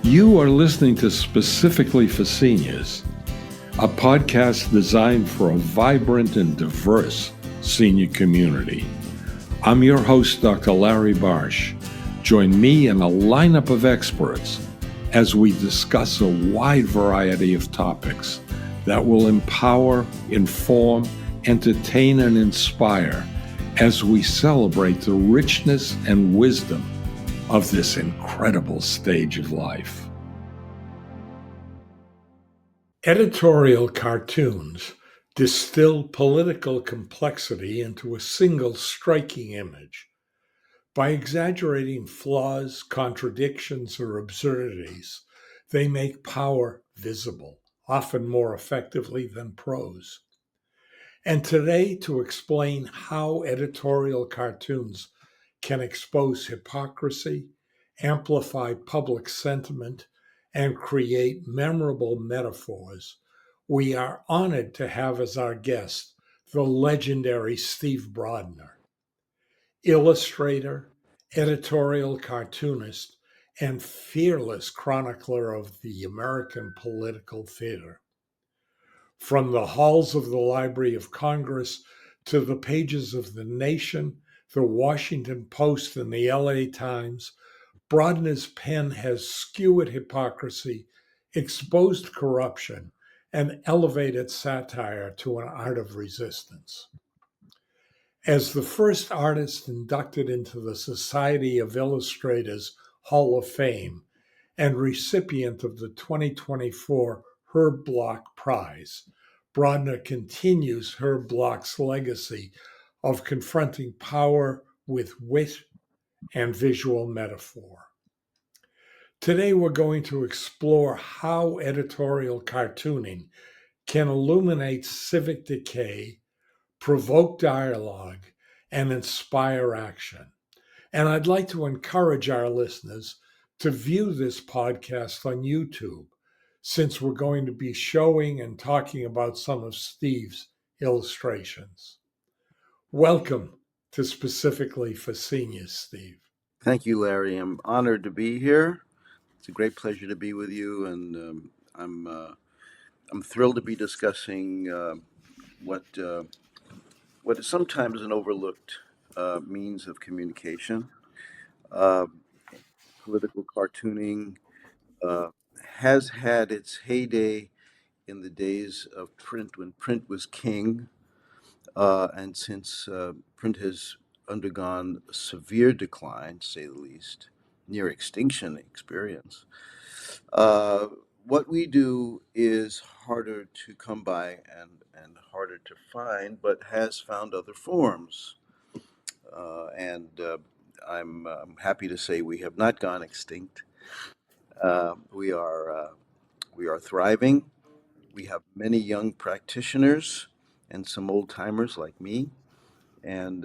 You are listening to Specifically for Seniors, a podcast designed for a vibrant and diverse senior community. I'm your host, Dr. Larry Barsh. Join me and a lineup of experts as we discuss a wide variety of topics that will empower, inform, entertain, and inspire as we celebrate the richness and wisdom of this incredible stage of life. Editorial cartoons distill political complexity into a single striking image. By exaggerating flaws, contradictions, or absurdities, they make power visible, often more effectively than prose. And today, to explain how editorial cartoons can expose hypocrisy, amplify public sentiment, and create memorable metaphors, we are honored to have as our guest the legendary Steve Brodner, illustrator, editorial cartoonist, and fearless chronicler of the American political theater. From the halls of the Library of Congress to the pages of The Nation, The Washington Post, and the LA Times, Brodner's pen has skewered hypocrisy, exposed corruption, and elevated satire to an art of resistance. As the first artist inducted into the Society of Illustrators Hall of Fame and recipient of the 2024 Herb Block Prize, Brodner continues Herb Block's legacy of confronting power with wit and visual metaphor. Today, we're going to explore how editorial cartooning can illuminate civic decay, provoke dialogue, and inspire action. And I'd like to encourage our listeners to view this podcast on YouTube, since we're going to be showing and talking about some of Steve's illustrations. Welcome to Specifically for Seniors, Steve. Thank you, Larry. I'm honored to be here. It's a great pleasure to be with you, and I'm thrilled to be discussing what is sometimes an overlooked means of communication. Uh, Political cartooning has had its heyday in the days of print, when print was king, and since print has undergone severe decline, to say the least, near extinction experience. Uh, what we do is harder to come by and harder to find, but has found other forms. And I'm happy to say we have not gone extinct. We are thriving. We have many young practitioners and some old timers like me, and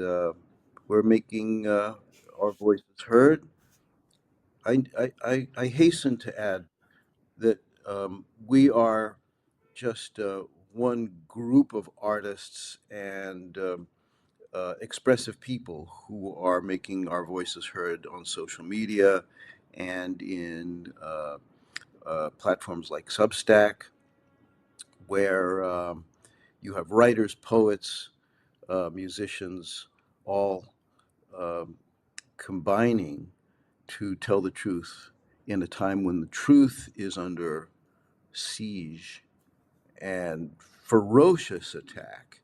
we're making our voices heard. I hasten to add that we are just one group of artists and expressive people who are making our voices heard on social media and in platforms like Substack, where you have writers, poets, musicians, all um, combining to tell the truth in a time when the truth is under siege and ferocious attack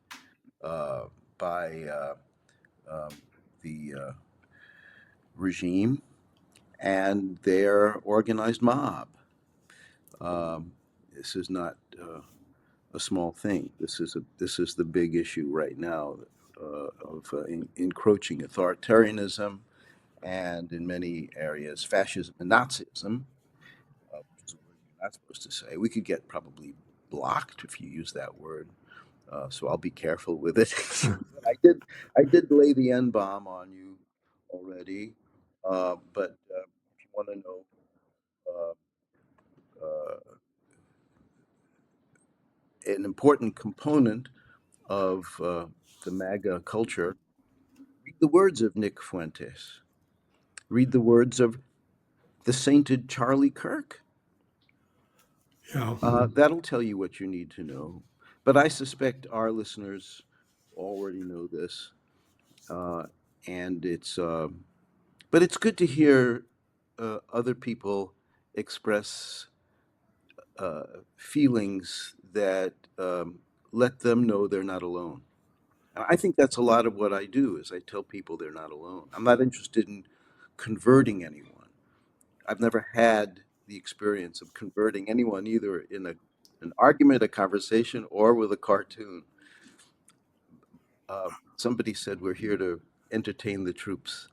by um, the regime and their organized mob. This is not a small thing. This is the big issue right now of encroaching authoritarianism, and in many areas fascism and Nazism, which is a word you're not supposed to say. We could get probably blocked if you use that word. So I'll be careful with it. I did lay the N bomb on you already, but if you want to know uh, an important component of the MAGA culture the words of Nick Fuentes. Read the words of the sainted Charlie Kirk. Yeah. That'll tell you what you need to know. But I suspect our listeners already know this, uh, and but it's good to hear other people express uh, feelings that let them know they're not alone. And I think that's a lot of what I do is I tell people they're not alone. I'm not interested in converting anyone. I've never had the experience of converting anyone either in an argument, a conversation, or with a cartoon. Somebody said we're here to entertain the troops.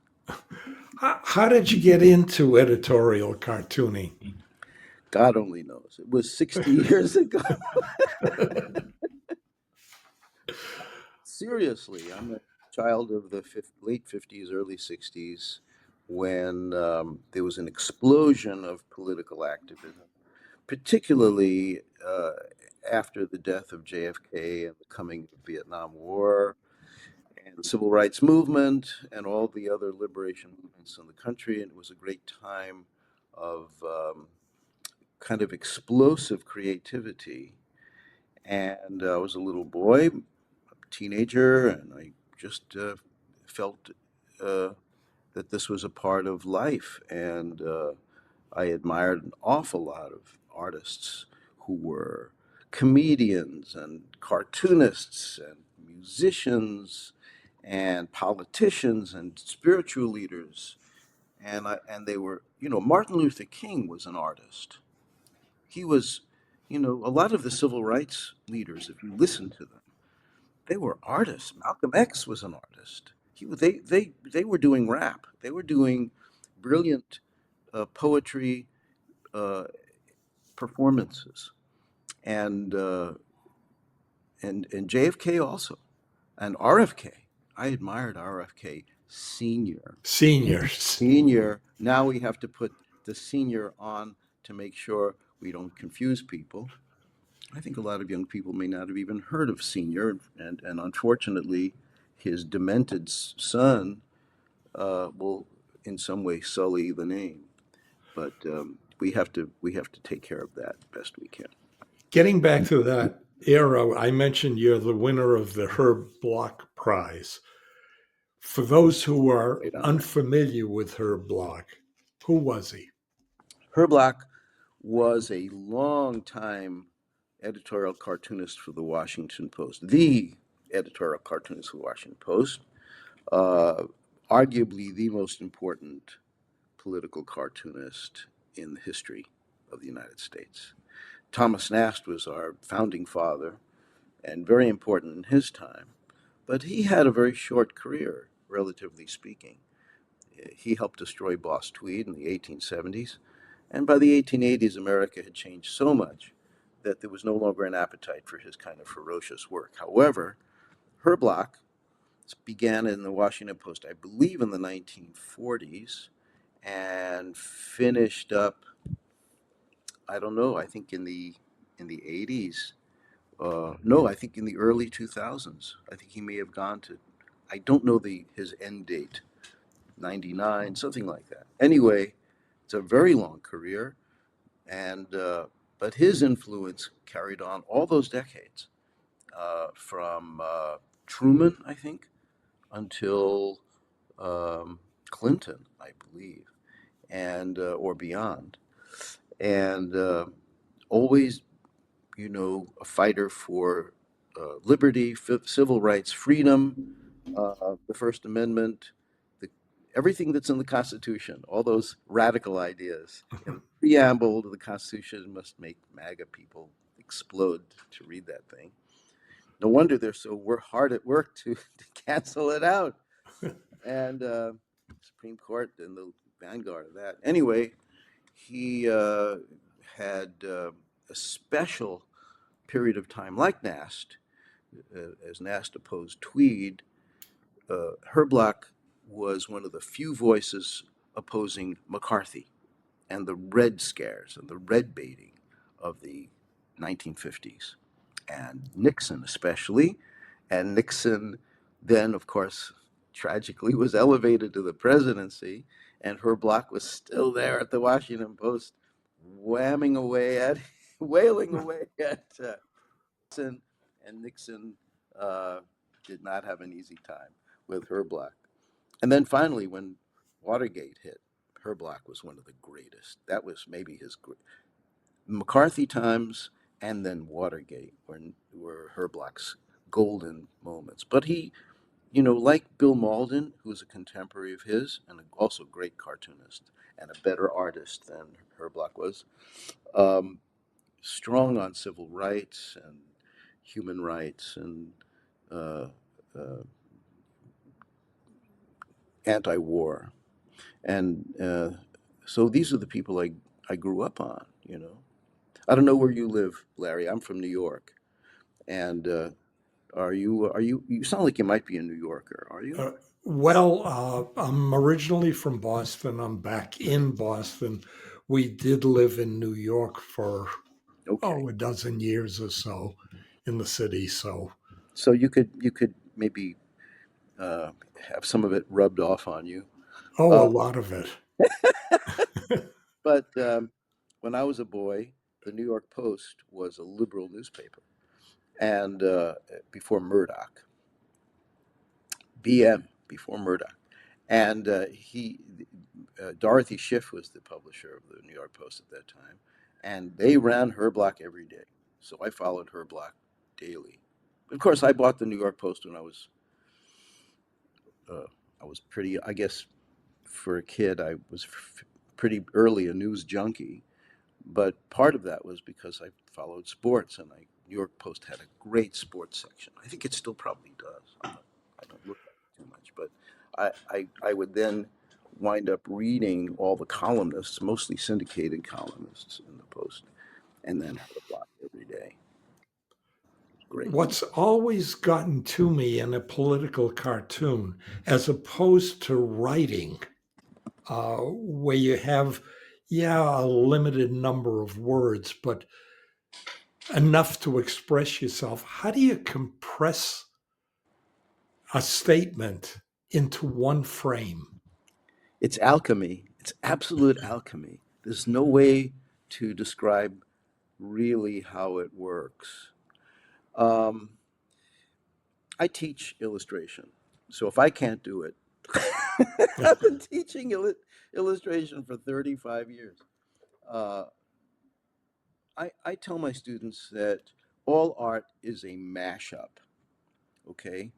How did you get into editorial cartooning? God only knows. It was 60 years ago. Seriously, I'm a child of the late 50s, early 60s, when there was an explosion of political activism, particularly after the death of JFK and the coming of the Vietnam War and the civil rights movement and all the other liberation movements in the country. And it was a great time of kind of explosive creativity. And I was a little boy, teenager, and I just felt uh, that this was a part of life. And I admired an awful lot of artists who were comedians and cartoonists and musicians and politicians and spiritual leaders. And they were, Martin Luther King was an artist. He was, a lot of the civil rights leaders, if you listen to them, they were artists. Malcolm X was an artist. They were doing rap. They were doing brilliant poetry uh, performances, and and JFK also, and RFK. I admired RFK Senior. Seniors. Senior. Now we have to put the senior on to make sure we don't confuse people. I think a lot of young people may not have even heard of Senior, and unfortunately, his demented son will in some way sully the name. But we have to take care of that best we can. Getting back to that era, I mentioned you're the winner of the Herb Block Prize. For those who are Great honor. unfamiliar with Herb Block, who was he? Herblock was a long time editorial cartoonist for the Washington Post, the editorial cartoonist for the Washington Post, uh, arguably the most important political cartoonist in the history of the United States. Thomas Nast was our founding father and very important in his time, but he had a very short career, relatively speaking. He helped destroy Boss Tweed in the 1870s, and by the 1880s, America had changed so much that there was no longer an appetite for his kind of ferocious work. However, Herblock began in the Washington Post, I believe, in the 1940s, and finished up, I don't know, I think in the 80s. No, I think in the early 2000s. I think he may have gone to, I don't know his end date, 99, something like that. Anyway, it's a very long career, and but his influence carried on all those decades, from Truman, I think, until Clinton, I believe, and or beyond, and always, a fighter for liberty, civil rights, freedom, the First Amendment, the, everything that's in the Constitution, all those radical ideas. And the preamble to the Constitution must make MAGA people explode to read that thing. No wonder we're hard at work to cancel it out. And Supreme Court and the vanguard of that. Anyway, he had a special period of time, like Nast, as Nast opposed Tweed. Herblock was one of the few voices opposing McCarthy and the Red Scares and the red baiting of the 1950s, and Nixon especially. And Nixon then, of course, tragically was elevated to the presidency, and her block was still there at the Washington Post, whamming away at, wailing away at Nixon, and Nixon uh, did not have an easy time with her block. And then finally, when Watergate hit, her block was one of the greatest. That was maybe his McCarthy times, and then Watergate were her block's golden moments. But he, like Bill Malden, who's a contemporary of his and also a great cartoonist and a better artist than Herblock was, um, strong on civil rights and human rights and uh, uh, anti-war. And so these are the people I grew up on. I don't know where you live, Larry. I'm from New York. And you sound like you might be a New Yorker, are you? Uh, I'm originally from Boston. I'm back in Boston. We did live in New York for, Okay. a dozen years or so in the city. So, So you could maybe uh, have some of it rubbed off on you. a Uh, lot of it. but when I was a boy, the New York Post was a liberal newspaper, and before Murdoch, BM before Murdoch, and Dorothy Schiff was the publisher of the New York Post at that time, and they ran her block every day. So I followed her block daily. Of course, I bought the New York Post when uh, I was pretty. I guess for a kid, I was pretty early a news junkie. But part of that was because I followed sports, and New York Post had a great sports section. I think it still probably does. I don't look at it too much, but I would then wind up reading all the columnists, mostly syndicated columnists in the Post, and then had a block every day. Great. What's always gotten to me in a political cartoon, as opposed to writing, where you have, a limited number of words, but enough to express yourself. How do you compress a statement into one frame? It's alchemy. It's absolute alchemy. There's no way to describe really how it works. Um, I teach illustration. So if I can't do it, I've been teaching illustration for 35 years. Uh, I tell my students that all art is a mashup, okay?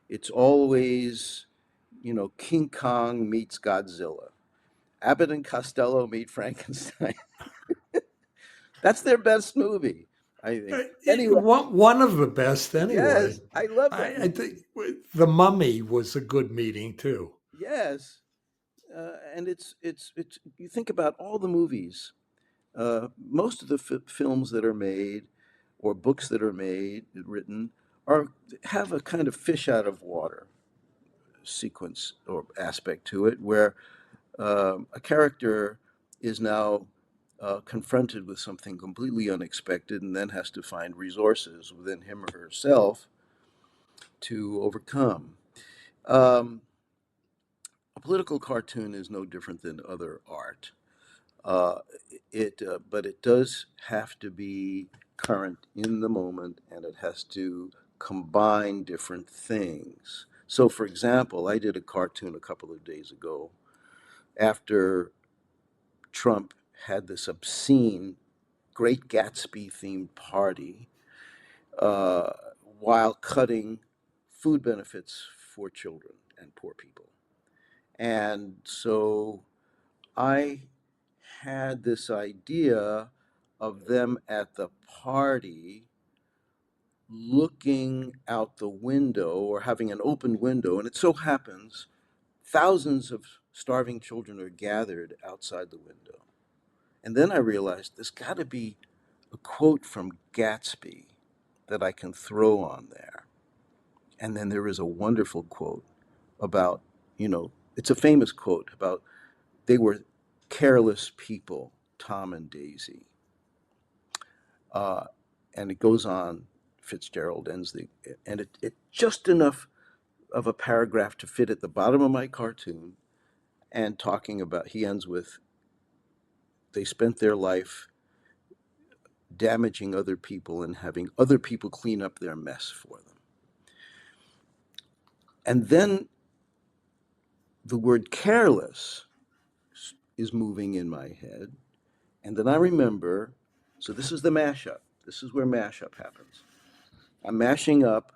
It's always, King Kong meets Godzilla. Abbott and Costello meet Frankenstein. That's their best movie, I think. Anyway, One of the best, anyway. yes, I love that I movie. think The Mummy was a good meeting too. Yes, and it's. You think about all the movies. Most of the films that are made, or books that are made, written, are have a kind of fish out of water sequence or aspect to it, where a character is now confronted with something completely unexpected, and then has to find resources within him or herself to overcome. Um, a political cartoon is no different than other art. Uh, but it does have to be current in the moment, and it has to combine different things. So, for example, I did a cartoon a couple of days ago after Trump had this obscene Great Gatsby themed party uh, while cutting food benefits for children and poor people. And so I had this idea of them at the party looking out the window or having an open window, and it so happens thousands of starving children are gathered outside the window. And then I realized there's got to be a quote from Gatsby that I can throw on there. And then there is a wonderful quote about, it's a famous quote about they were careless people, Tom and Daisy. Uh, and it goes on. Fitzgerald ends and it just enough of a paragraph to fit at the bottom of my cartoon, and talking about, he ends with, they spent their life damaging other people and having other people clean up their mess for them. And then the word careless is moving in my head. And then I remember, so this is the mashup. This is where mashup happens. I'm mashing up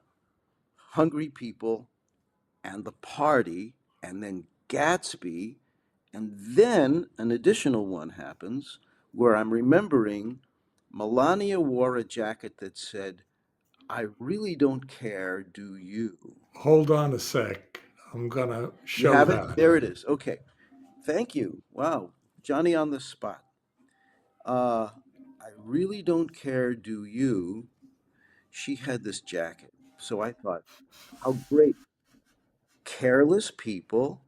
hungry people and the party, and then Gatsby, and then an additional one happens where I'm remembering Melania wore a jacket that said, "I really don't care, do you?" Hold on a sec. I'm going to You show have it? that. There it is. Okay. Thank you. Wow. Johnny on the spot. Uh, I really don't care, do you? She had this jacket. So I thought, how great. Careless people,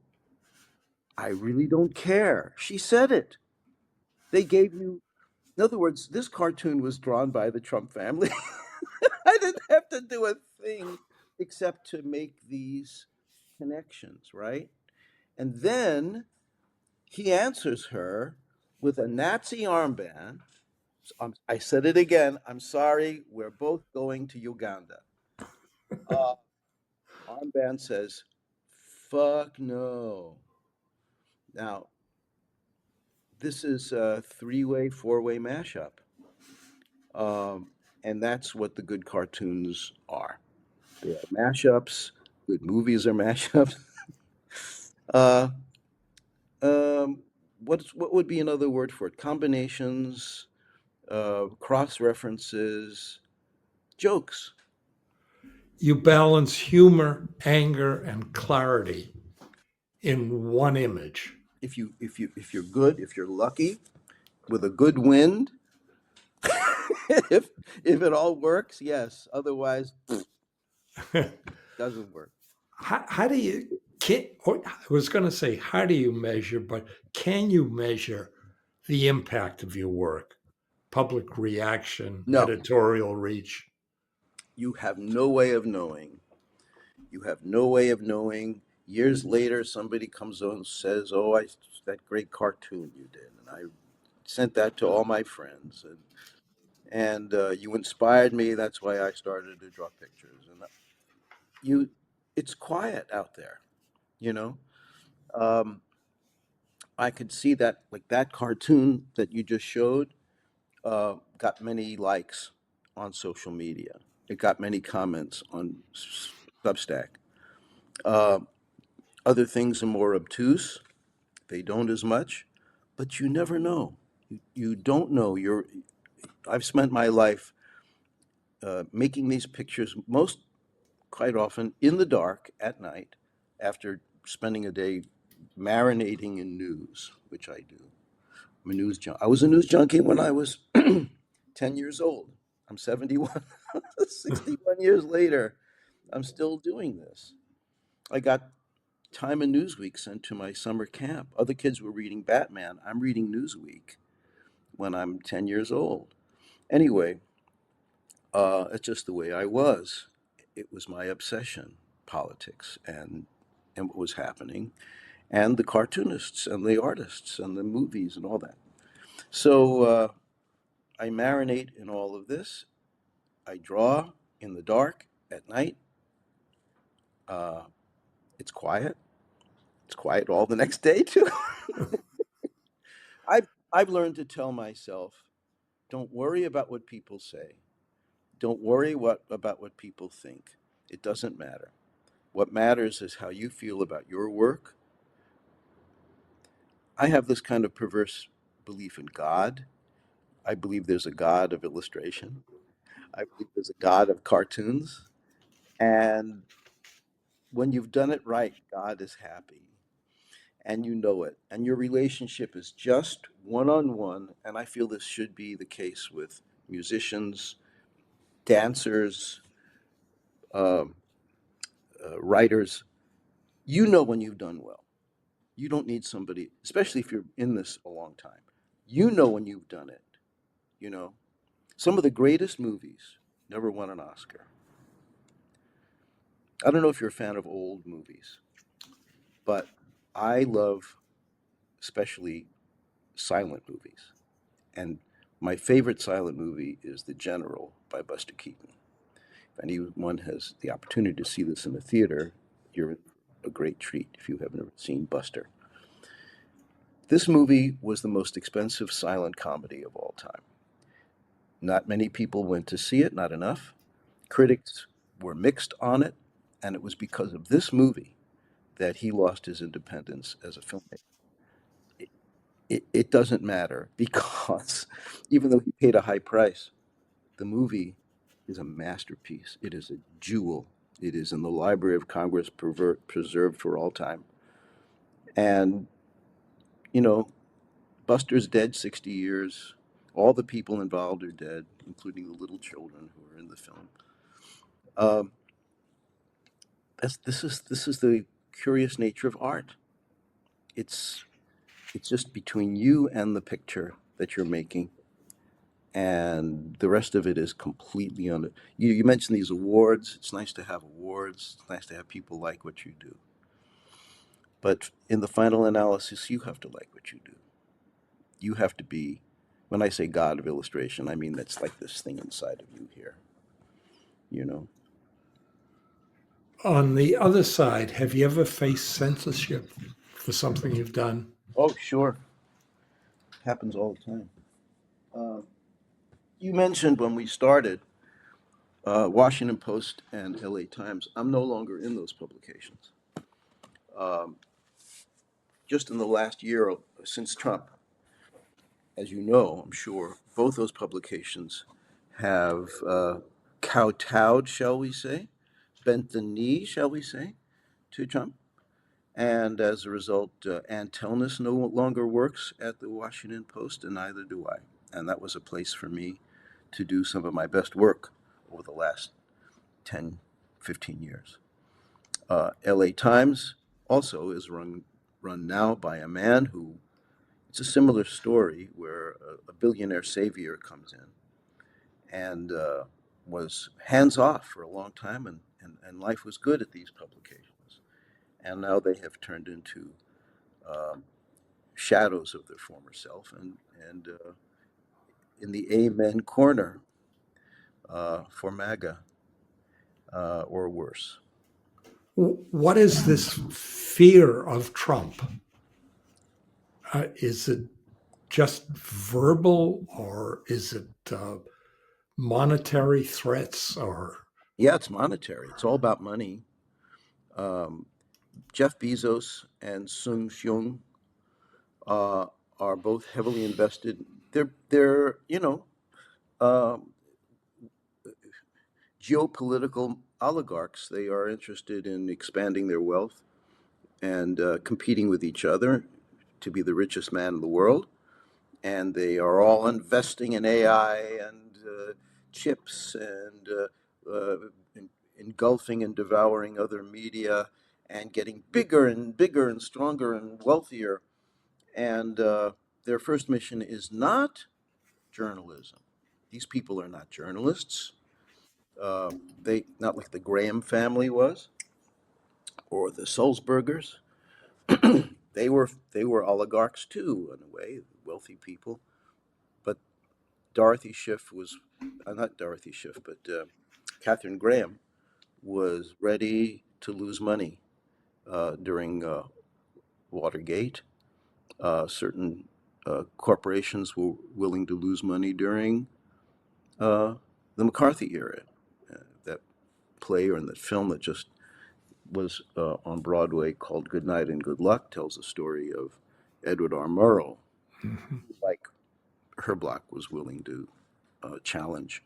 I really don't care. She said it. They gave you, in other words, this cartoon was drawn by the Trump family. I didn't have to do a thing except to make these connections, right? And then he answers her with a Nazi armband. I said it again. I'm sorry. We're both going to Uganda. Uh, Armband says, fuck no. Now, this is a three-way, four-way mashup. Um, and that's what the good cartoons are. They are mashups. Good movies are mashups. Uh, what would be another word for it? Combinations, cross references, jokes. You balance humor, anger, and clarity in one image. If you're good, if you're lucky, with a good wind, if if it all works, yes. Otherwise, doesn't work. How do you, can, I was going to say, how do you measure, but can you measure the impact of your work? Public reaction, No, editorial reach? you have no way of knowing. You have no way of knowing. Years later, somebody comes on and says, "Oh, that great cartoon you did," and I sent that to all my friends, and you inspired me. That's why I started to draw pictures. And you, it's quiet out there, you know. Um, I could see that, like that cartoon that you just showed, got many likes on social media. It got many comments on Substack. Uh, Other things are more obtuse. They don't as much, but you never know. You don't know. I've spent my life making these pictures, most quite often in the dark at night, after spending a day marinating in news, which I do. I'm a news junkie. I was a news junkie when I was 10 years old. I'm 71. 61 years later, I'm still doing this. I got Time and Newsweek sent to my summer camp. Other kids were reading Batman. I'm reading Newsweek when I'm 10 years old. Anyway, it's just the way I was. It was my obsession, politics and what was happening, and the cartoonists and the artists and the movies and all that. So I marinate in all of this. I draw in the dark at night. Uh, it's quiet. It's quiet all the next day too. I've learned to tell myself, don't worry about what people say. Don't worry about what people think. It doesn't matter. What matters is how you feel about your work. I have this kind of perverse belief in God. I believe there's a God of illustration. I believe there's a God of cartoons. And when you've done it right, God is happy. And you know it. And your relationship is just one on one. And I feel this should be the case with musicians, dancers, um, writers. You know when you've done well. You don't need somebody, especially if you're in this a long time. You know when you've done it. You know, some of the greatest movies never won an Oscar. I don't know if you're a fan of old movies, but I love especially silent movies. And my favorite silent movie is The General by Buster Keaton. If anyone has the opportunity to see this in a theater, you're in a great treat if you haven't ever seen Buster. This movie was the most expensive silent comedy of all time. Not many people went to see it, not enough. Critics were mixed on it, and it was because of this movie that he lost his independence as a filmmaker. It doesn't matter because even though he paid a high price, the movie is a masterpiece. It is a jewel. It is in the Library of Congress, preserved for all time. And, you know, Buster's dead 60 years. All the people involved are dead, including the little children who are in the film. Um, this is the curious nature of art. It's it's just between you and the picture that you're making, and the rest of it is completely on it. You mentioned these awards. It's nice to have awards. It's nice to have people like what you do. But in the final analysis, you have to like what you do. You have to be, when I say God of illustration, I mean that's like this thing inside of you here, you know? On the other side, have you ever faced censorship for something you've done? Oh, sure. Happens all the time. Uh, you mentioned when we started Washington Post and LA Times. I'm no longer in those publications. Um, just in the last year since Trump, as you know, I'm sure, both those publications have kowtowed, shall we say, bent the knee, shall we say, to Trump. And as a result, Ann Telnis no longer works at the Washington Post, and neither do I. And that was a place for me to do some of my best work over the last 10, 15 years. LA Times also is run now by a man who, it's a similar story where a billionaire savior comes in and was hands off for a long time, and life was good at these publications. And now they have turned into um, shadows of their former self, and in the amen corner for MAGA or worse. What is this fear of Trump? Is it just verbal, or is it monetary threats? Or Yeah, it's monetary. It's all about money. Um, Jeff Bezos and Sung Hyung uh, are both heavily invested. They're um, geopolitical oligarchs. They are interested in expanding their wealth and competing with each other to be the richest man in the world. And they are all investing in AI and chips and engulfing and devouring other media and getting bigger and bigger and stronger and wealthier. And their first mission is not journalism. These people are not journalists. They not like the Graham family was, or the Sulzbergers. They were oligarchs too, in a way, wealthy people. But Dorothy Schiff was not Dorothy Schiff, but Catherine Graham was ready to lose money during Watergate. Certain corporations were willing to lose money during uh, the McCarthy era. That play or in that film that just was on Broadway called Good Night and Good Luck tells the story of Edward R. Murrow, like Herblock was willing to challenge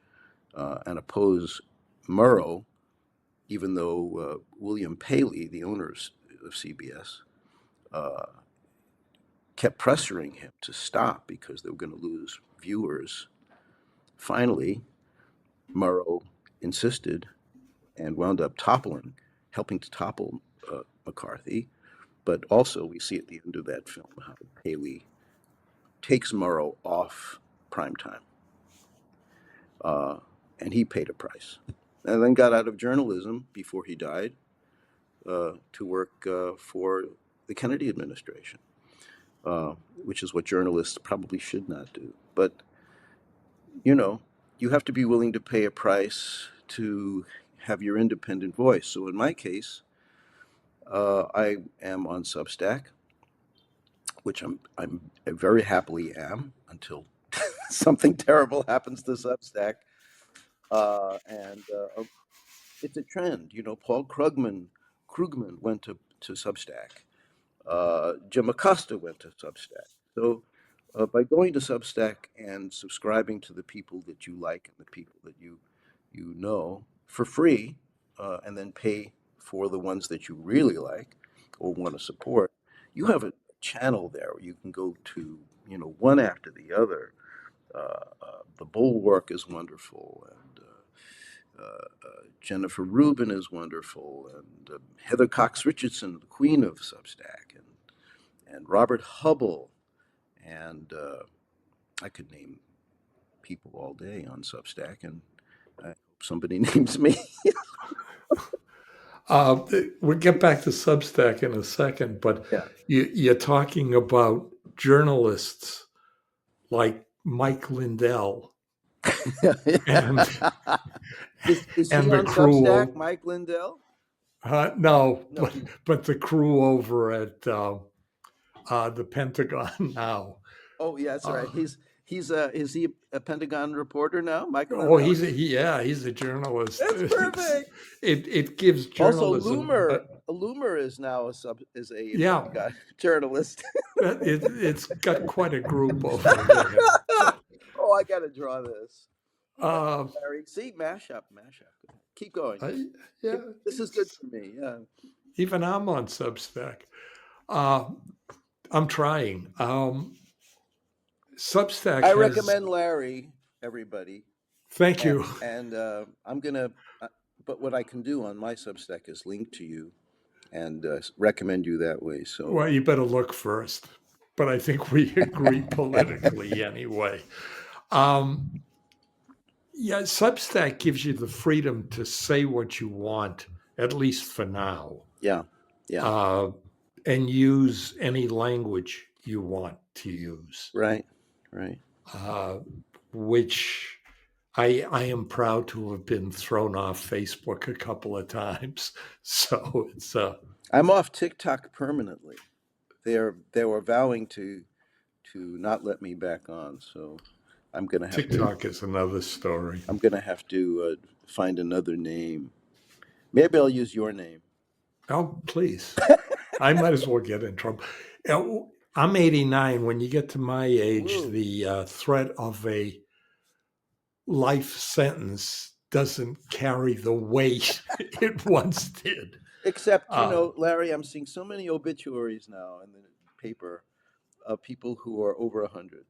and oppose Murrow, even though William Paley, the owner of CBS, uh, kept pressuring him to stop because they were going to lose viewers. Finally, Murrow insisted and wound up helping to topple McCarthy. But also, we see at the end of that film how Paley takes Murrow off primetime, uh, and he paid a price. And then got out of journalism before he died, to work for the Kennedy administration, which is what journalists probably should not do. But you know, you have to be willing to pay a price to have your independent voice. So in my case, I am on Substack, which I very happily am until something terrible happens to Substack. And it's a trend. You know, Paul Krugman went to Substack. Jim Acosta went to Substack. So by going to Substack and subscribing to the people that you like and the people that you know for free, and then pay for the ones that you really like or want to support, you have a channel there where you can go to, one after the other. The Bulwark is wonderful, and Jennifer Rubin is wonderful, and Heather Cox Richardson, the queen of Substack, and Robert Hubble, and I could name people all day on Substack, and I hope somebody names me. We'll get back to Substack in a second, but Yeah. you're talking about journalists like Mike Lindell and Is he and the on crew Substack, of Mike Lindell? no, No, he. but the crew over at the Pentagon now. Oh, yeah, that's Uh, right. Is he a Pentagon reporter now, Mike oh, Lindell? he's a journalist. That's perfect. It gives Also, journalism, Loomer is now a yeah, Pentagon journalist. it's got quite a group over there. Oh, I got to draw this. Uh, Larry, see, mashup. Keep going. I, yeah, This is good for me. Yeah. even I'm on Substack. Uh, I'm trying. Substack I has. recommend Larry, everybody, Thank you. and I'm gonna. But what I can do on my Substack is link to you and recommend you that way. So Well, you better look first, but I think we agree politically anyway. Um, yeah, Substack gives you the freedom to say what you want, at least for now, yeah, yeah, uh, and use any language you want to use, right, right. uh, which I am proud to have been thrown off Facebook a couple of times. So it's I'm off TikTok permanently. They were vowing to not let me back on. So I'm gonna have to TikTok is another story. I'm gonna have to find another name. Maybe I'll use your name. Oh, please. I might as well get in trouble. I'm 89. When you get to my age, Woo. the threat of a life sentence doesn't carry the weight it once did. Except, Uh, Larry, I'm seeing so many obituaries now in the paper of people who are over 100.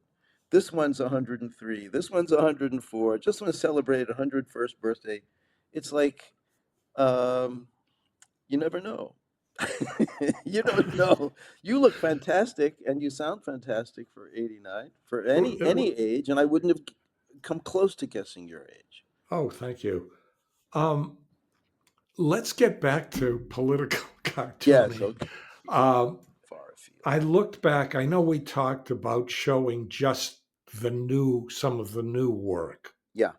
This one's 103. This one's 104. Just want to celebrate 101st birthday. It's like, um, you never know. You don't know. You look fantastic and you sound fantastic for 89, for any age, and I wouldn't have come close to guessing your age. oh, thank you. Um, let's get back to political Yes, cartooning. okay. Before Um, far afield. I looked back. I know we talked about showing just some of the new work, Yeah,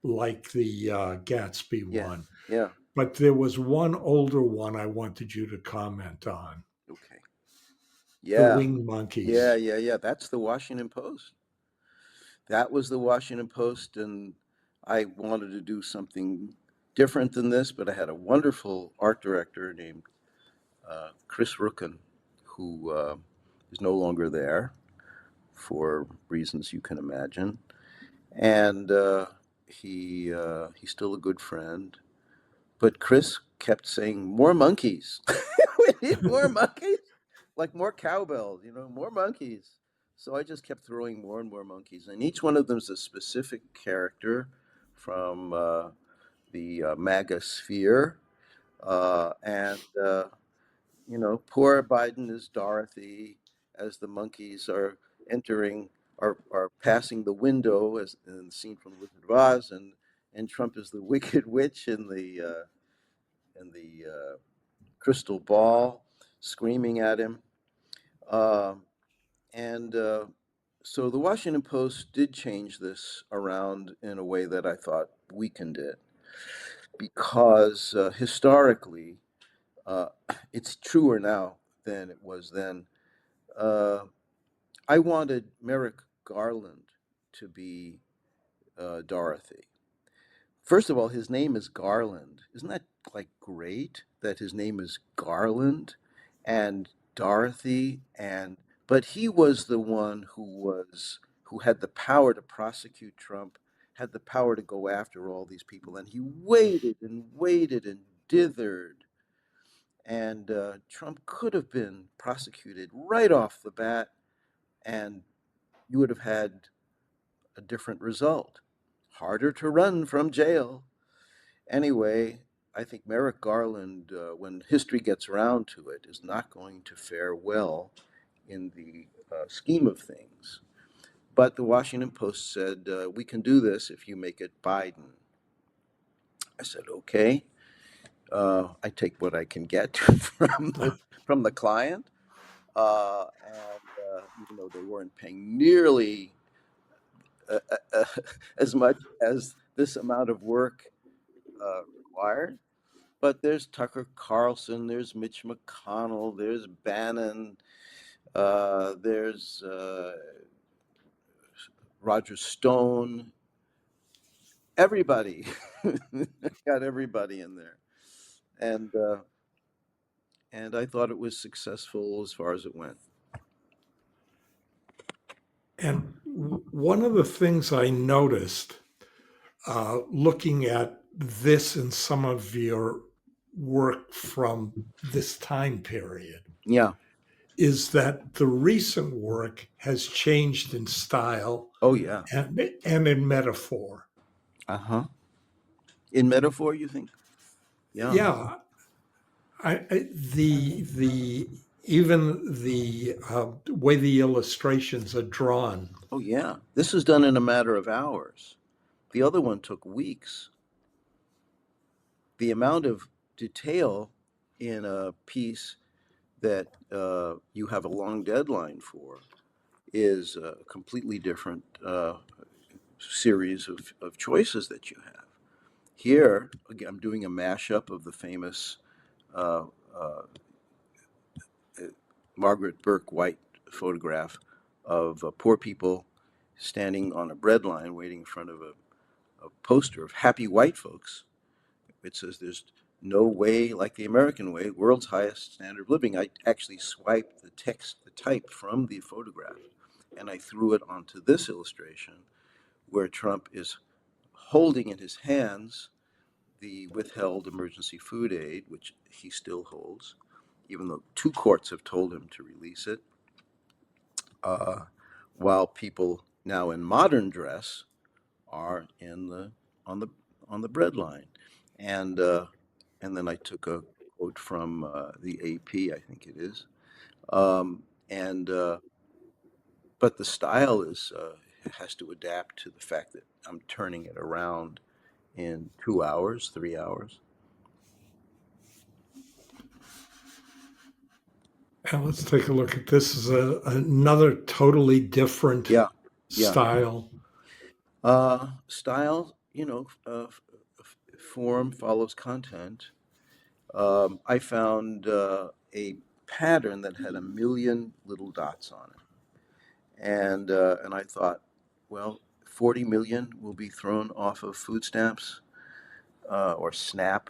like the Gatsby yeah, one. yeah. But there was one older one I wanted you to comment on, Okay. the Yeah, Winged yeah, Monkeys. yeah, yeah. That's the Washington Post. That was the Washington Post, and I wanted to do something different than this, but I had a wonderful art director named Chris Rookin, who is no longer there for reasons you can imagine, and he's still a good friend. But Chris kept saying, "More monkeys. We need more monkeys, like more cowbells, more monkeys." So I just kept throwing more and more monkeys, and each one of them is a specific character from the MAGA sphere, and poor Biden is Dorothy as the monkeys are entering, are passing the window as in the scene from Wizard of Oz, and Trump is the Wicked Witch in the crystal ball screaming at him. Uh, and So the Washington Post did change this around in a way that I thought weakened it because historically, uh, it's truer now than it was then. Uh, I wanted Merrick Garland to be Dorothy. First of all, his name is Garland. Isn't that like great that his name is Garland and Dorothy and but he was the one who had the power to prosecute Trump, had the power to go after all these people, and he waited and waited and dithered. And Trump could have been prosecuted right off the bat, and you would have had a different result. Harder to run from jail. Anyway, I think Merrick Garland, when history gets around to it, is not going to fare well in the scheme of things. But the Washington Post said, we can do this if you make it Biden. I said, okay. I take what I can get from the client. Even though they weren't paying nearly uh, uh, uh, as much as this amount of work required. But there's Tucker Carlson, there's Mitch McConnell, there's Bannon, there's Roger Stone. Everybody got everybody in there, and uh, and I thought it was successful as far as it went. And one of the things I noticed looking at this and some of your work from this time period Yeah. is that the recent work has changed in style Oh yeah. and in metaphor. Uh huh. In metaphor, you think? Yeah. Yeah, the even the way the illustrations are drawn. Oh yeah. This is done in a matter of hours. The other one took weeks. The amount of detail in a piece that you have a long deadline for is a completely different series of choices that you have. Here, again, I'm doing a mashup of the famous uh, uh, Margaret Burke White photograph of poor people standing on a bread line waiting in front of a poster of happy white folks. It says there's no way like the American way, world's highest standard of living. I actually swiped the text, the type from the photograph, and I threw it onto this illustration where Trump is holding in his hands the withheld emergency food aid, which he still holds, even though two courts have told him to release it, uh, while people now in modern dress are in the on the on the bread line, and and then I took a quote from the AP, I think it is, and but the style is has to adapt to the fact that I'm turning it around in 2 hours, 3 hours. And let's take a look at this as another totally different Yeah, yeah. style. Style, form follows content. I found a pattern that had a million little dots on it, and I thought, well, 40 million will be thrown off of food stamps or SNAP.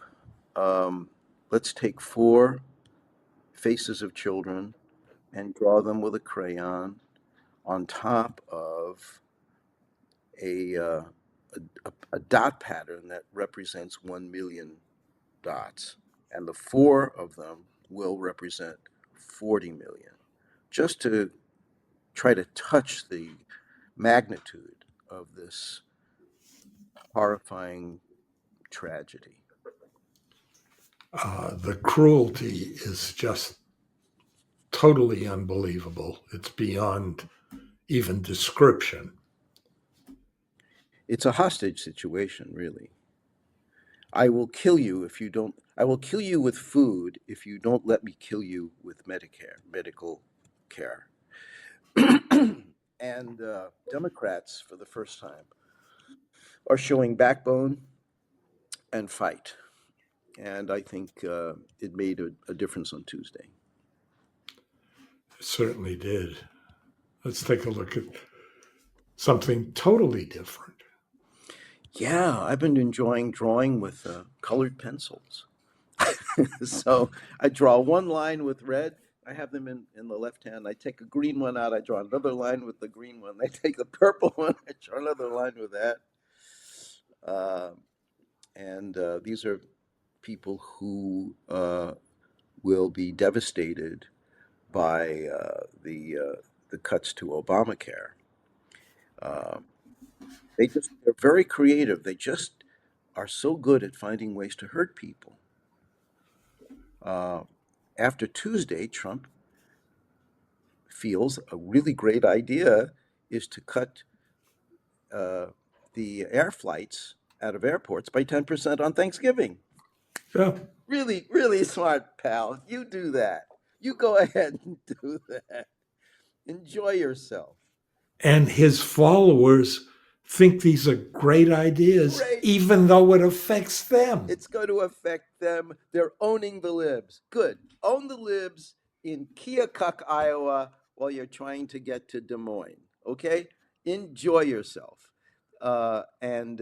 Um, let's take four faces of children and draw them with a crayon on top of a, uh, a dot pattern that represents 1 million dots, and the four of them will represent 40 million, just to try to touch the magnitude of this horrifying tragedy. The cruelty is just totally unbelievable. It's beyond even description. It's a hostage situation, really. I will kill you if you don't. I will kill you with food if you don't let me kill you with medical care. And Democrats, for the first time, are showing backbone and fight. And I think it made a difference on Tuesday. It certainly did. Let's take a look at something totally different. Yeah, I've been enjoying drawing with colored pencils. So I draw one line with red. I have them in the left hand. I take a green one out. I draw another line with the green one. I take the purple one. I draw another line with that. Uh, and these are people who will be devastated by the cuts to Obamacare. Uh, they're very creative. They just are so good at finding ways to hurt people. Uh, After Tuesday, Trump feels a really great idea is to cut uh, the air flights out of airports by 10% on Thanksgiving. Yeah. Really, really smart, pal. You do that. You go ahead and do that. Enjoy yourself. And his followers think these are great ideas, Great. even though it affects them. It's going to affect them. They're owning the libs. Good. Own the libs in Keokuk, Iowa, while you're trying to get to Des Moines. Okay? Enjoy yourself. And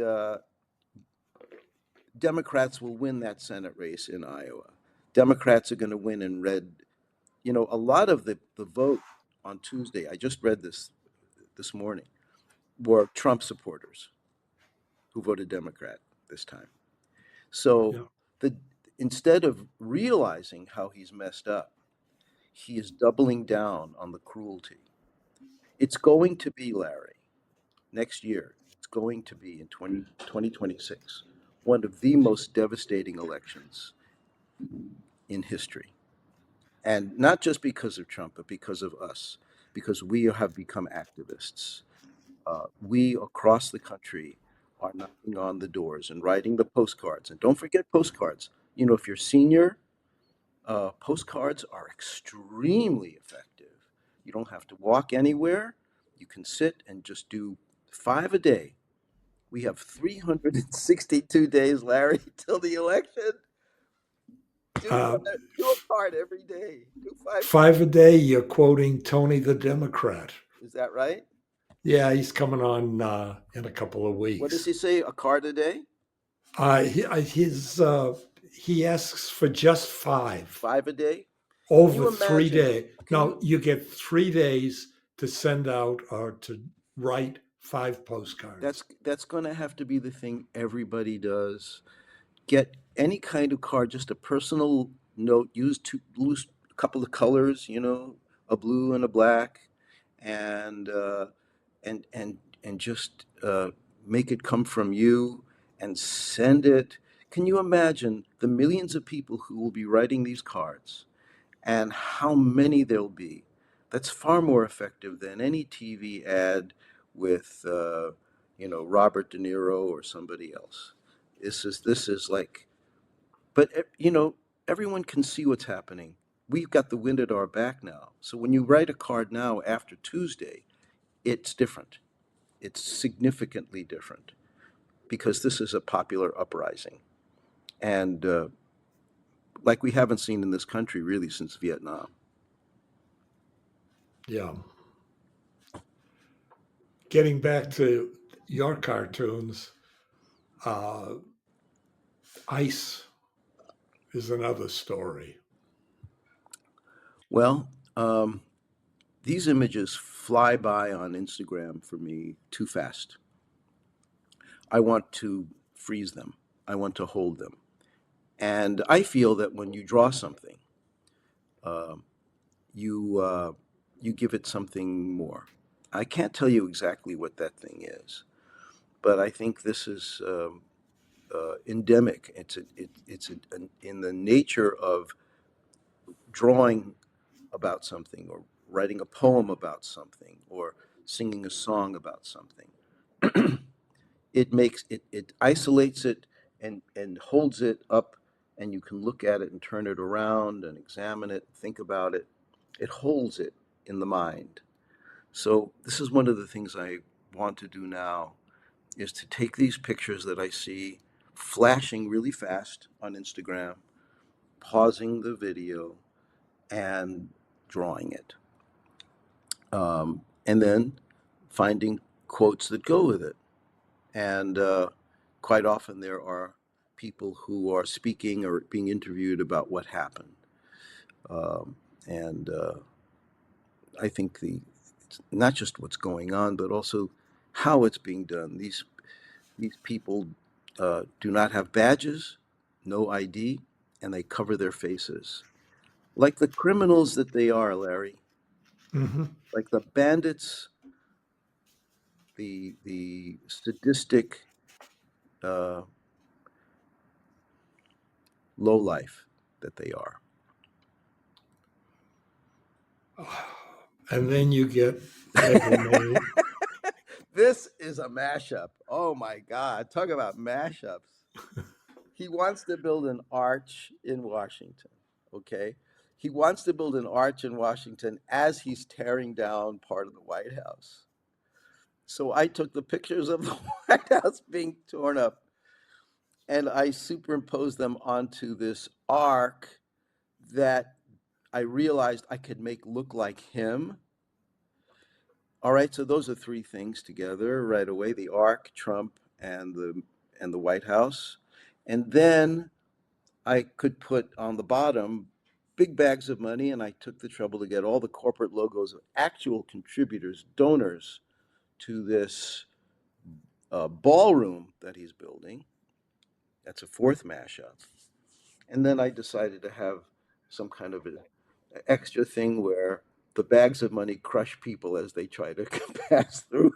Democrats will win that Senate race in Iowa. Democrats are going to win in red. You know, a lot of the vote on Tuesday, I just read this morning, were Trump supporters who voted Democrat this time. So Yeah. the instead of realizing how he's messed up, he is doubling down on the cruelty. It's going to be, Larry, next year, it's going to be in 2026, one of the most devastating elections in history. And not just because of Trump, but because of us, because we have become activists. We across the country are knocking on the doors and writing the postcards. And don't forget postcards. You know, if you're senior, postcards are extremely effective. You don't have to walk anywhere. You can sit and just do 5 a day. We have 362 days, Larry, till the election. Uh, Do a card every day. Do 5 cards. 5 a day, you're quoting Tony the Democrat. Is that right? Yeah, he's coming on in a couple of What does weeks. he say? A card a day? He asks for just five 5 a day? Can over you three imagine? days. Can Now you? you get 3 days to send out or to write five postcards. That's going to have to be the thing everybody does. Get any kind of card, just a personal note. Use a couple of colors, you know, a blue and a black, and and just make it come from you and send it. Can you imagine the millions of people who will be writing these cards and how many there'll be? That's far more effective than any TV ad with Robert De Niro or somebody else. This is like, but everyone can see what's happening. We've got the wind at our back now. So when you write a card now after Tuesday, it's different. It's significantly different because this is a popular uprising, and like we haven't seen in this country really since Vietnam. Yeah. Getting back to your cartoons, uh, ice is another story. Well, these images fly by on Instagram for me too fast. I want to freeze them. I want to hold them. And I feel that when you draw something, uh, you you give it something more. I can't tell you exactly what that thing is, but I think this is endemic. In the nature of drawing about something, or writing a poem about something, or singing a song about something. It isolates it, and holds it up, and you can look at it and turn it around and examine it, think about it. It holds it in the mind. So this is one of the things I want to do now, is to take these pictures that I see flashing really fast on Instagram, pausing the video, and drawing it. And then finding quotes that go with it. And quite often there are people who are speaking or being interviewed about what happened. And I think it's not just what's going on, but also how it's being done. These people do not have badges, no ID, and they cover their faces like the criminals that they are, Larry. Mm-hmm. Like the bandits, the sadistic uh, lowlife that they are. And then you get never mind. This is a mashup. Oh my God. Talk about mashups. He wants to build an arch in Washington. Okay. He wants to build an arch in Washington as he's tearing down part of the White House. So I took the pictures of the White House being torn up and I superimposed them onto this arc that I realized I could make look like him. All right, so those are three things together right away: the Ark, Trump, and the White House. And then I could put on the bottom big bags of money, and I took the trouble to get all the corporate logos of actual contributors, donors to this ballroom that he's building. That's a fourth mashup. And then I decided to have some kind of an extra thing where the bags of money crush people as they try to pass through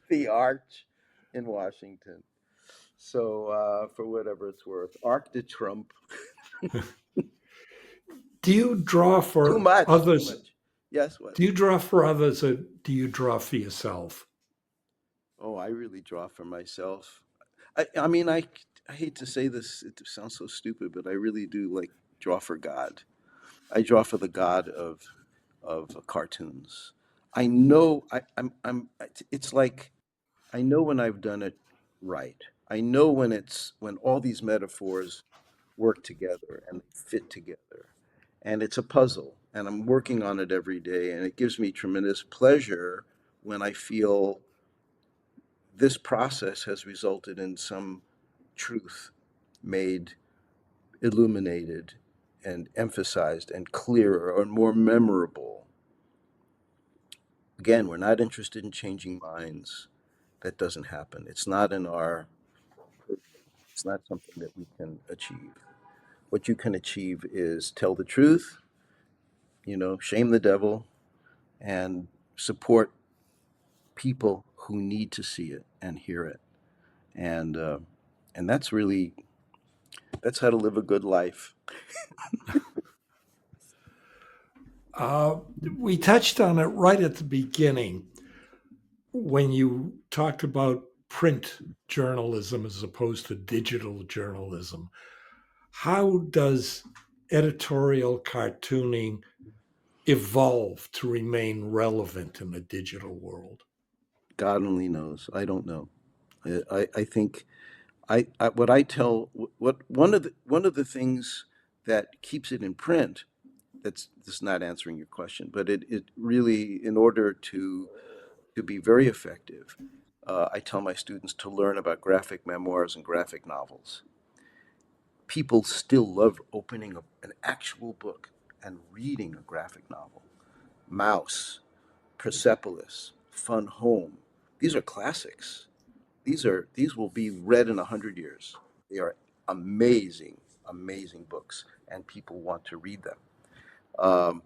the arch in Washington. So, for whatever it's worth, Arc de Trump. Do you draw Too for much, too others? much. Yes, what? Do you draw for others or do you draw for yourself? Oh, I really draw for myself. I mean, I hate to say this, it sounds so stupid, but I really do like draw for God. I draw for the God of cartoons. I know it's like I know when I've done it right. I know when all these metaphors work together and fit together. And it's a puzzle, and I'm working on it every day, and it gives me tremendous pleasure when I feel this process has resulted in some truth made illuminated and emphasized and clearer and more memorable. Again, we're not interested in changing minds. That doesn't happen. It's not in our, it's not something that we can achieve. What you can achieve is tell the truth, shame the devil, and support people who need to see it and hear it. And and that's how to live a good life. Uh, we touched on it right at the beginning when you talked about print journalism as opposed to digital journalism. How does editorial cartooning evolve to remain relevant in the digital world? God only knows. I don't know. I think I what I tell what one of the things that keeps it in print. That's not answering your question, but it really, in order to be very effective, I tell my students to learn about graphic memoirs and graphic novels. People still love opening an actual book and reading a graphic novel. Mouse, Persepolis, Fun Home. These are classics. These will be read in 100 years. They are amazing, amazing books, and people want to read them. Um,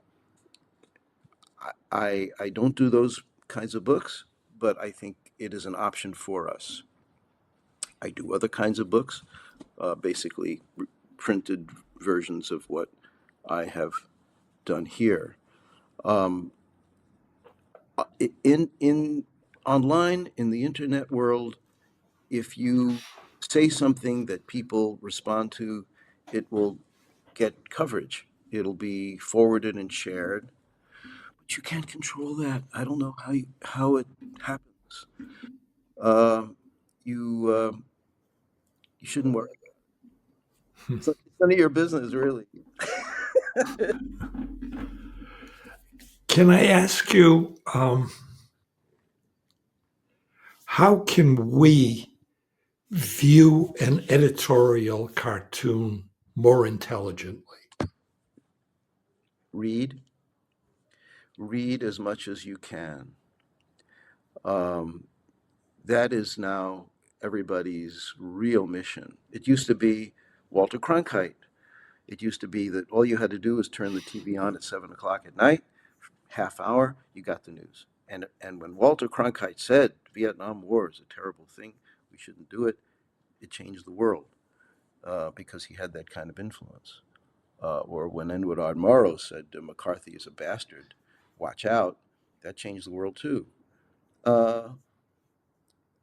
I don't do those kinds of books, but I think it is an option for us. I do other kinds of books, basically printed versions of what I have done here. Um, in online in the internet world, if you say something that people respond to, it will get coverage. It'll be forwarded and shared, but you can't control that. I don't know how it happens. Uh, you you shouldn't worry. It's none of your business, really. Can I ask you, how can we view an editorial cartoon more intelligently? Read, read as much as you can. Um, that is now everybody's real mission. It used to be Walter Cronkite. It used to be that all you had to do was turn the TV on at 7 o'clock at night, half hour, you got the news. And when Walter Cronkite said Vietnam War is a terrible thing, we shouldn't do it, it changed the world because he had that kind of influence. Or when Edward R. Murrow said McCarthy is a bastard, watch out, that changed the world too. Uh,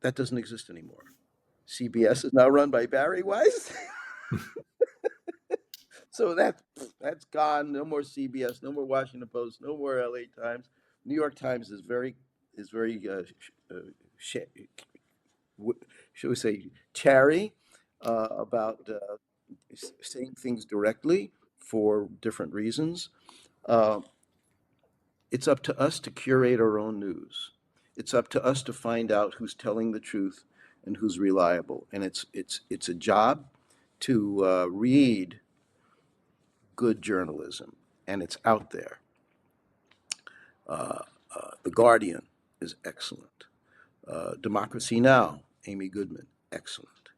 that doesn't exist anymore. CBS is now run by Barry Weiss. So that's gone. No more CBS. No more Washington Post. No more LA Times. New York Times is very sh- shall we say chary about saying things directly for different reasons. Uh, it's up to us to curate our own news. It's up to us to find out who's telling the truth and who's reliable. And it's a job to read good journalism, and it's out there. Uh, the Guardian is excellent. Democracy Now, Amy Goodman, excellent.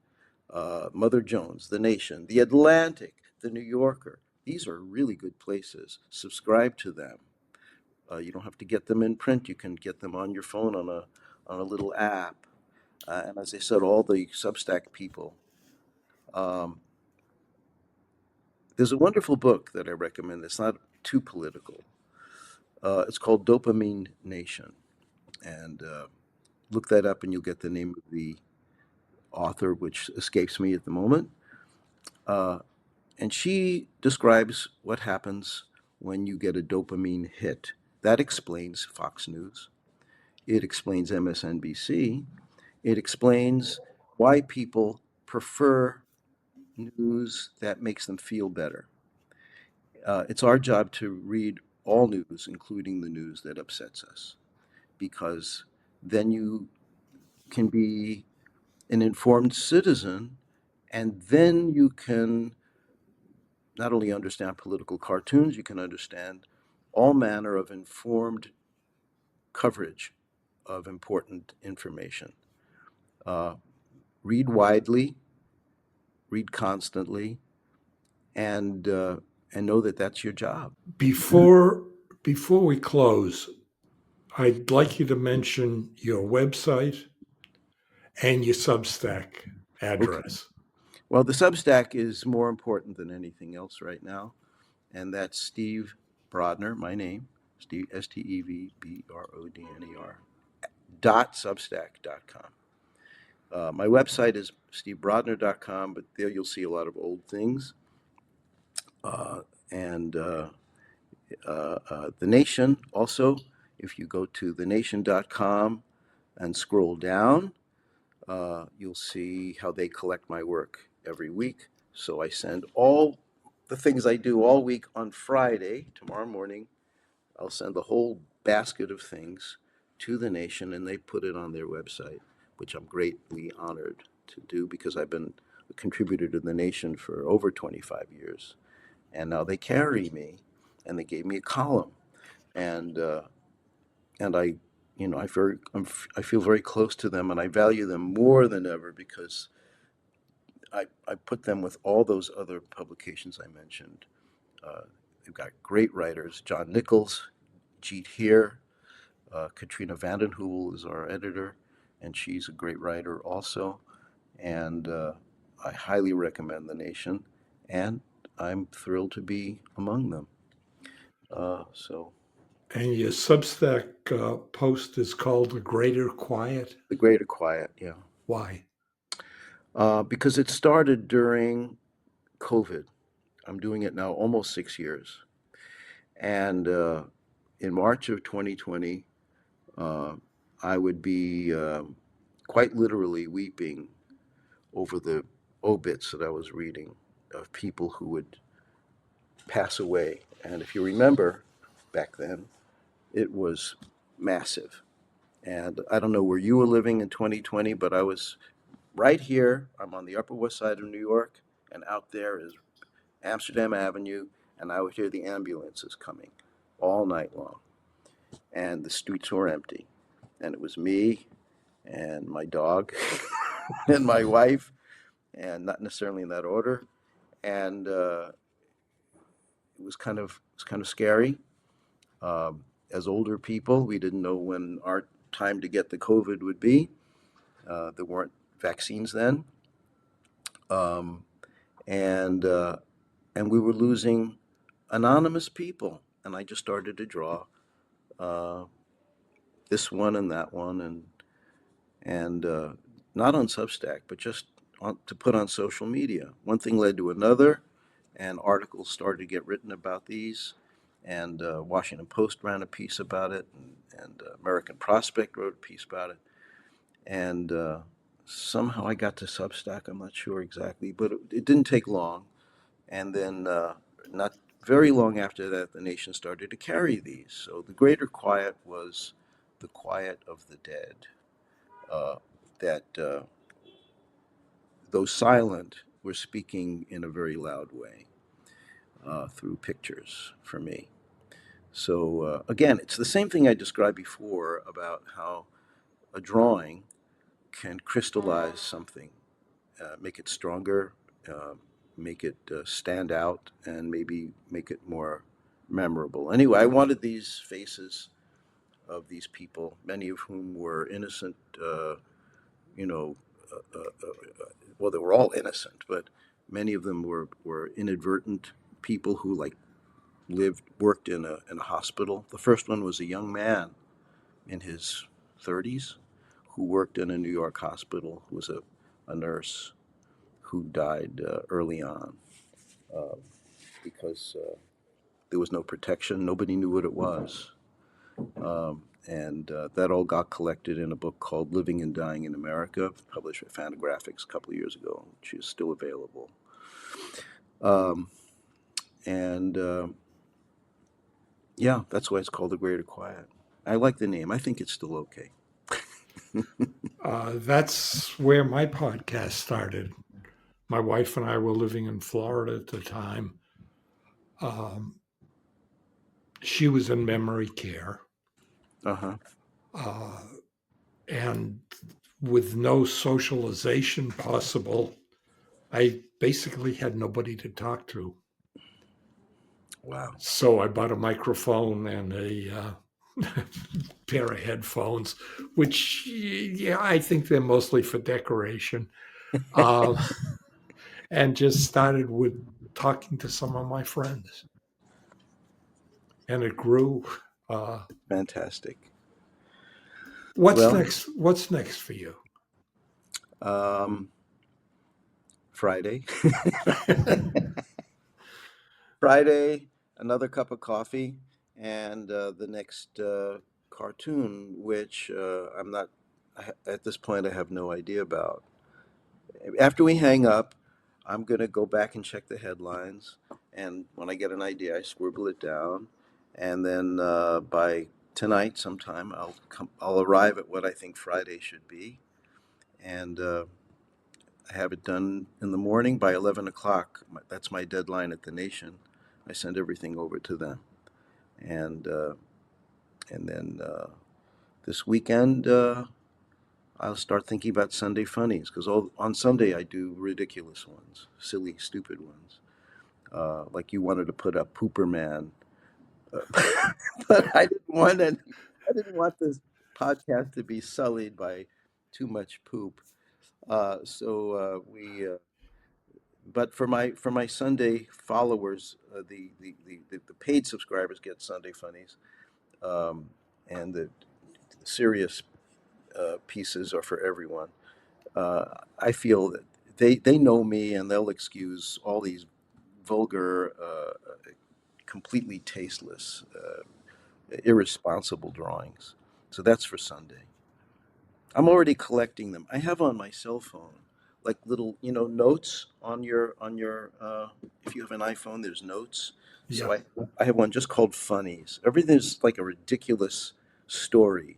Mother Jones, The Nation, The Atlantic, The New Yorker. These are really good places. Subscribe to them. You don't have to get them in print. You can get them on your phone on a little app. And as I said, all the Substack people. Um, there's a wonderful book that I recommend. It's not too political. It's called Dopamine Nation, and look that up, and you'll get the name of the author, which escapes me at the moment. Uh, and she describes what happens when you get a dopamine hit. That explains Fox News. It explains MSNBC. It explains why people prefer news that makes them feel better. It's our job to read all news, including the news that upsets us, because then you can be an informed citizen, and then you can not only understand political cartoons, you can understand all manner of informed coverage of important information. Uh, read widely, read constantly, and uh, and know that that's your job. Before before we close, I'd like you to mention your website and your Substack Okay. address. Well, the Substack is more important than anything else right now, and that's Steve Brodner, my name, Steve STEVBRODNER .substack.com. My website is stevebrodner.com, but there you'll see a lot of old things. And The Nation also, if you go to thenation.com and scroll down, you'll see how they collect my work every week. So I send all the things I do all week on Friday, tomorrow morning. I'll send the whole basket of things to the Nation, and they put it on their website, which I'm greatly honored to do because I've been a contributor to the Nation for over 25 years. And now they carry me, and they gave me a column, and and I feel very close to them, and I value them more than ever because I put them with all those other publications I mentioned. They've got great writers: John Nichols, Jeet Heer, Katrina Vanden Heuvel is our editor, and she's a great writer also. And I highly recommend The Nation, and I'm thrilled to be among them. So And your Substack post is called The Greater Quiet. the greater quiet, yeah. Why? because it started during COVID. I'm doing it now almost 6 years. And in March of 2020, uh, I would be quite literally weeping over the obits that I was reading of people who would pass away. And if you remember back then, it was massive. And I don't know where you were living in 2020, but I was right here. I'm on the Upper West Side of New York, and out there is Amsterdam Avenue, and I would hear the ambulances coming all night long, and the streets were empty. And it was me and my dog and my wife, and not necessarily in that order. And it was kind of scary. As older people, we didn't know when our time to get the COVID would be. There weren't vaccines then, um, and and we were losing anonymous people. And I just started to draw uh, this one and that one, and not on Substack, but just to put on social media. One thing led to another, and articles started to get written about these. And Washington Post ran a piece about it, and American Prospect wrote a piece about it. And somehow I got to Substack. I'm not sure exactly, but it didn't take long. And then, not very long after that, the nation started to carry these. So the greater quiet was the quiet of the dead. Uh, that those silent were speaking in a very loud way through pictures for me. So again, it's the same thing I described before about how a drawing can crystallize something, make it stronger, uh, make it stand out, and maybe make it more memorable. Anyway, I wanted these faces of these people, many of whom were innocent, you know, well, they were all innocent, but many of them were inadvertent people who like worked in a hospital. The first one was a young man in his 30s who worked in a New York hospital, who was a nurse who died early on uh, because there was no protection. Nobody knew what it was. And that all got collected in a book called Living and Dying in America, published at Fantagraphics a couple of years ago, which is still available. Um, and Yeah, that's why it's called The Greater Quiet. I like the name. I think it's still okay. That's where my podcast started. My wife and I were living in Florida at the time. Um, she was in memory care. Uh huh. Uh, and with no socialization possible, I basically had nobody to talk to. Wow. So I bought a microphone and a pair of headphones, which, yeah, I think they're mostly for decoration. Uh, and just started with talking to some of my friends. And it grew. Uh, Fantastic. what's Well, next? What's next for you? um, Friday. Friday, another cup of coffee, and the next cartoon, which I'm not, at this point, I have no idea about. After we hang up, I'm going to go back and check the headlines. And when I get an idea, I scribble it down. And then by tonight, sometime, I'll arrive at what I think Friday should be. And I have it done in the morning by 11 o'clock. That's my deadline at the Nation. I send everything over to them. And, uh, and then this weekend, I'll start thinking about Sunday funnies because on Sunday I do ridiculous ones, silly, stupid ones. Like you wanted to put up Pooper Man, but I didn't want this podcast to be sullied by too much poop. But for my Sunday followers, the paid subscribers get Sunday funnies, um, and the serious pieces are for everyone. I feel that they know me, and they'll excuse all these vulgar, completely tasteless, irresponsible drawings. So that's for Sunday. I'm already collecting them. I have on my cell phone like little, notes on your. If you have an iPhone, there's notes. So Yeah. I have one just called Funnies. Everything's like a ridiculous story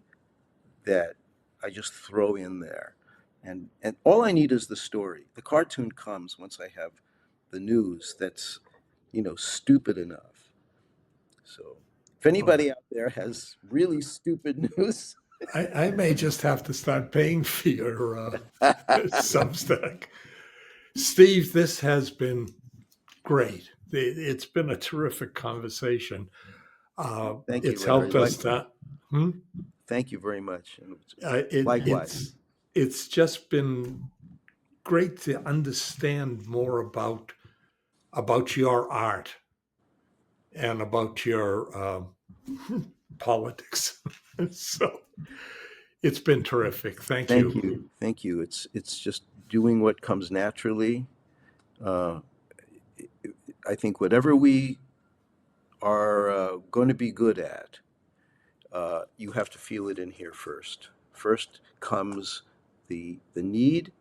that I just throw in there, and all I need is the story. The cartoon comes once I have the news that's stupid enough. So if Oh, anybody out there has really stupid news. I may just have to start paying for your Substack. Steve, this has been great. It's been a terrific conversation. Thank you, It's Larry. helped us to. Hmm? Thank you very much. And It, likewise. it's just been great to understand more about your art and about your politics. So it's been terrific. Thank Thank you. you. Thank you. It's just doing what comes naturally. Uh, I think whatever we are going to be good at, you have to feel it in here first. First comes the need,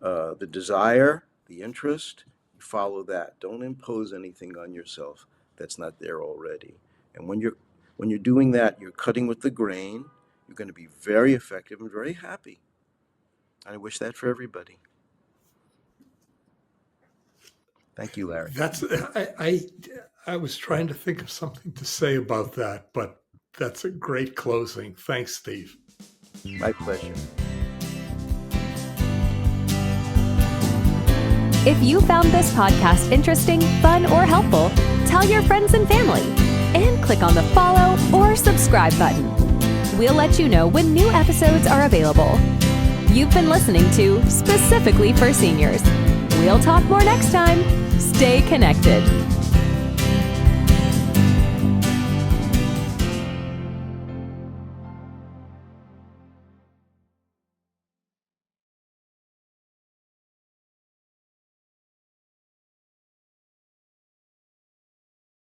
the desire, the interest. You follow that. Don't impose anything on yourself that's not there already. And when you're doing that, you're cutting with the grain. You're going to be very effective and very happy. I wish that for everybody. Thank you, Larry. That's I was trying to think of something to say about that, but that's a great closing. Thanks, Steve. My pleasure. If you found this podcast interesting, fun, or helpful, tell your friends and family, and click on the follow or subscribe button. We'll let you know when new episodes are available. You've been listening to Specifically for Seniors. We'll talk more next time. Stay connected.